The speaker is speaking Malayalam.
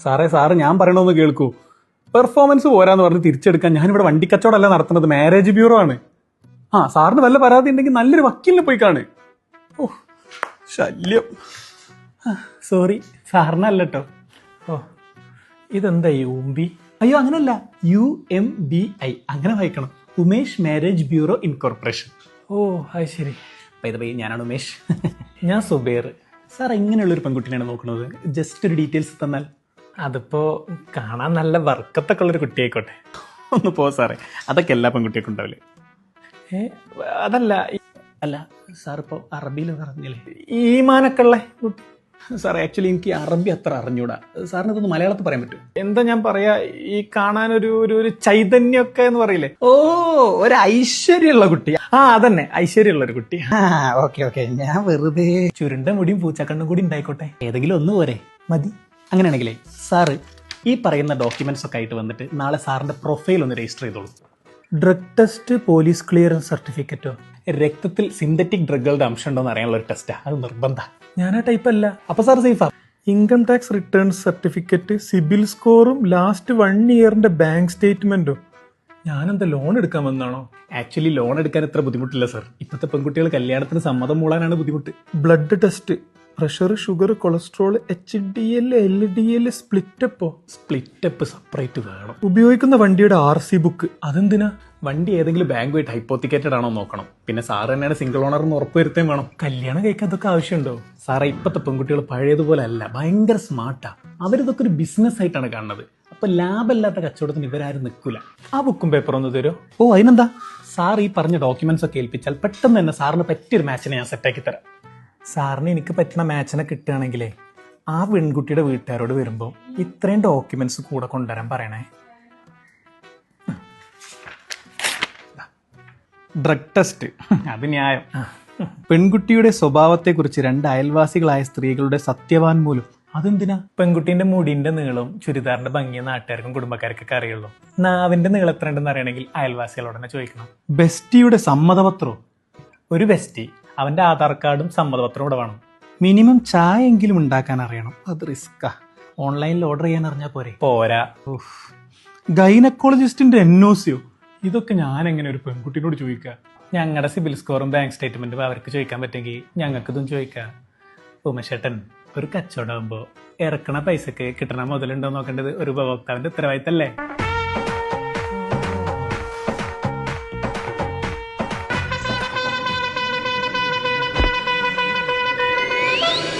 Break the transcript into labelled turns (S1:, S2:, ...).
S1: സാറ് ഞാൻ പറയണമെന്ന് കേൾക്കൂ. പെർഫോമൻസ് പോരാന്ന് പറഞ്ഞ് തിരിച്ചെടുക്കാൻ ഞാനിവിടെ വണ്ടിക്കച്ചവടമല്ല നടത്തുന്നത്, മാരേജ് ബ്യൂറോ ആണ്. സാറിന് വല്ല പരാതി ഉണ്ടെങ്കിൽ നല്ലൊരു വക്കീലിനെ പോയി കാണ്. ഓ ശല്യം. സോറി, സാറിനല്ലോ.
S2: ഓ ഇതെന്താ UMB?
S1: അയ്യോ അങ്ങനല്ല, UMBI അങ്ങനെ വായിക്കണം. Umesh marriage bureau incorporation.
S2: ഓ അത് ശരി.
S1: ഞാനാണ് ഉമേഷ്.
S2: ഞാൻ സുബൈർ.
S1: സാർ എങ്ങനെയുള്ളൊരു പെൺകുട്ടിനെയാണ് നോക്കുന്നത്? ജസ്റ്റ് ഒരു ഡീറ്റെയിൽസ് തന്നാൽ.
S2: അതിപ്പോ കാണാൻ നല്ല വർക്കത്തൊക്കെ ഉള്ളൊരു കുട്ടിയായിക്കോട്ടെ.
S1: ഒന്ന് പോ സാറേ, അതൊക്കെ എല്ലാ പെൺകുട്ടിയൊക്കെ ഉണ്ടാവില്ലേ?
S2: അതല്ല
S1: അല്ല സാർ ഇപ്പോൾ അറബിയിൽ പറഞ്ഞില്ലേ
S2: ഈമാനൊക്കെ ഉള്ള കുട്ടി.
S1: സാർ ആക്ച്വലി എനിക്ക് അറബി അത്ര അറിഞ്ഞൂടാ. സാറിന് ഇതൊന്ന് മലയാളത്തിൽ പറയാൻ പറ്റും?
S2: എന്താ ഞാൻ പറയാ, ഈ കാണാനൊരു ഒരു ചൈതന്യൊക്കെ എന്ന് പറയില്ലേ.
S1: ഓ ഒരു ഐശ്വര്യമുള്ള കുട്ടി.
S2: അതന്നെ, ഐശ്വര്യമുള്ള ഒരു കുട്ടി.
S1: ഓക്കെ ഞാൻ വെറുതെ ചുരുണ്ട മുടിയും പൂച്ചക്കണ്ണും കൂടി ഉണ്ടായിക്കോട്ടെ, ഏതെങ്കിലും ഒന്ന് പോരെ? മതി. അങ്ങനെയാണെങ്കിലേ സാറ് ഈ പറയുന്ന ഡോക്യുമെന്റ്സ് ഒക്കെ ആയിട്ട് വന്നിട്ട് നാളെ സാറിന്റെ പ്രൊഫൈൽ ഒന്ന് രജിസ്റ്റർ ചെയ്തോളൂ.
S2: ഡ്രഗ് ടെസ്റ്റ്, പോലീസ് ക്ലിയറൻസ് സർട്ടിഫിക്കറ്റോ?
S1: രക്തത്തിൽ സിന്തറ്റിക് ഡ്രഗുകളുടെ അംശം ഉണ്ടോ എന്ന് അറിയാനുള്ള ഒരു ടെസ്റ്റാ, അത് നിർബന്ധ.
S2: ഞാൻ ആ ടൈപ്പ് അല്ല.
S1: അപ്പൊ സാർ സേഫാ.
S2: Income tax returns certificate, CIBIL സ്കോറും ലാസ്റ്റ് 1 ഇയറിന്റെ ബാങ്ക് സ്റ്റേറ്റ്മെന്റോ? ഞാനെന്താ ലോൺ എടുക്കാൻ വന്നാണോ?
S1: ആക്ച്വലി ലോൺ എടുക്കാൻ ഇത്ര ബുദ്ധിമുട്ടില്ല സാർ. ഇപ്പോഴത്തെ പെൺകുട്ടികൾ കല്യാണത്തിന് സമ്മതം മൂളാനാണ് ബുദ്ധിമുട്ട്.
S2: Blood test, pressure, sugar, cholesterol, HDL, LDL, സ്പ്ലിറ്റപ്പോ?
S1: സ്പ്ലിറ്റപ്പ് സെപ്പറേറ്റ് വേണം.
S2: ഉപയോഗിക്കുന്ന വണ്ടിയുടെ RC ബുക്ക് അതെന്തിനാ?
S1: വണ്ടി ഏതെങ്കിലും ബാങ്കുമായിട്ട് ഹൈപ്പോത്തിക്കേറ്റഡ് ആണോ നോക്കണം. പിന്നെ സാറ് തന്നെയാണ് സിംഗിൾ ഓണർ എന്ന് ഉറപ്പുവരുത്തേം വേണം.
S2: കല്യാണം കഴിക്കാൻ അതൊക്കെ ആവശ്യമുണ്ടോ?
S1: സാറേ ഇപ്പോഴത്തെ പെൺകുട്ടികൾ പഴയതുപോലെ അല്ല, ഭയങ്കര സ്മാർട്ടാ. അവരിതൊക്കെ ഒരു ബിസിനസ് ആയിട്ടാണ് കാണുന്നത്. അപ്പൊ ലാഭമില്ലാത്ത കച്ചവടത്തിന് ഇവരാരും നിൽക്കൂല.
S2: ആ ബുക്കും പേപ്പറും ഒന്ന് തരുമോ?
S1: ഓ അതിനെന്താ. സാർ ഈ പറഞ്ഞ ഡോക്യുമെന്റ്സ് ഒക്കെ ഏൽപ്പിച്ചാൽ പെട്ടെന്ന് തന്നെ സാറിന് പറ്റിയൊരു മാച്ചിനെ ഞാൻ സെറ്റാക്കി തരാം.
S2: സാറിന് എനിക്ക് പറ്റുന്ന മാച്ചിനെ കിട്ടുകയാണെങ്കിലേ ആ പെൺകുട്ടിയുടെ വീട്ടുകാരോട് വരുമ്പോൾ ഇത്രയും ഡോക്യുമെന്റ്സ് കൂടെ കൊണ്ടുവരാൻ പറയണേ.
S1: ഡ്രഗ് ടെസ്റ്റ്, അത് ന്യായം. പെൺകുട്ടിയുടെ സ്വഭാവത്തെക്കുറിച്ച് 2 അയൽവാസികളായ സ്ത്രീകളുടെ സത്യവാൻമൂലം.
S2: അതെന്തിനാ? പെൺകുട്ടീന്റെ മുടിന്റെ നീളവും ചുരിദാറിന്റെ ഭംഗിയും നാട്ടുകാർക്കും കുടുംബക്കാർക്കൊക്കെ അറിയുള്ളൂ. നാവിന്റെ നീളം എത്ര ഉണ്ടെന്ന് അറിയണമെങ്കിൽ അയൽവാസികളോട് തന്നെ ചോദിക്കണം.
S1: ബെസ്റ്റിയുടെ സമ്മതപത്രോ?
S2: ഒരു ബെസ്റ്റി, അവന്റെ ആധാർ കാർഡും സമ്മതപത്രവും ഇവിടെ വേണം.
S1: മിനിമം ചായ എങ്കിലും ഉണ്ടാക്കാൻ അറിയണം. അത് റിസ്ക്കാ. ഓൺലൈനിൽ ഓർഡർ ചെയ്യാൻ അറിഞ്ഞാൽ പോരെ?
S2: പോരാ.
S1: ഗൈനക്കോളജിസ്റ്റിന്റെ NOCയോ? ഇതൊക്കെ ഞാൻ എങ്ങനെ ഒരു പെൺകുട്ടിനോട് ചോദിക്കുക?
S2: ഞങ്ങളുടെ സിബിൽ സ്കോറും ബാങ്ക് സ്റ്റേറ്റ്മെന്റും അവർക്ക് ചോദിക്കാൻ പറ്റുമെങ്കിൽ ഞങ്ങൾക്കിതും ചോദിക്കാം. ഉമേഷേട്ടൻ, ഒരു കച്ചവടമാകുമ്പോൾ ഇറക്കണ പൈസക്ക് കിട്ടണ മുതലുണ്ടോ നോക്കേണ്ടത് ഒരു ഉപഭോക്താവിന്റെ ഉത്തരവാദിത്തല്ലേ?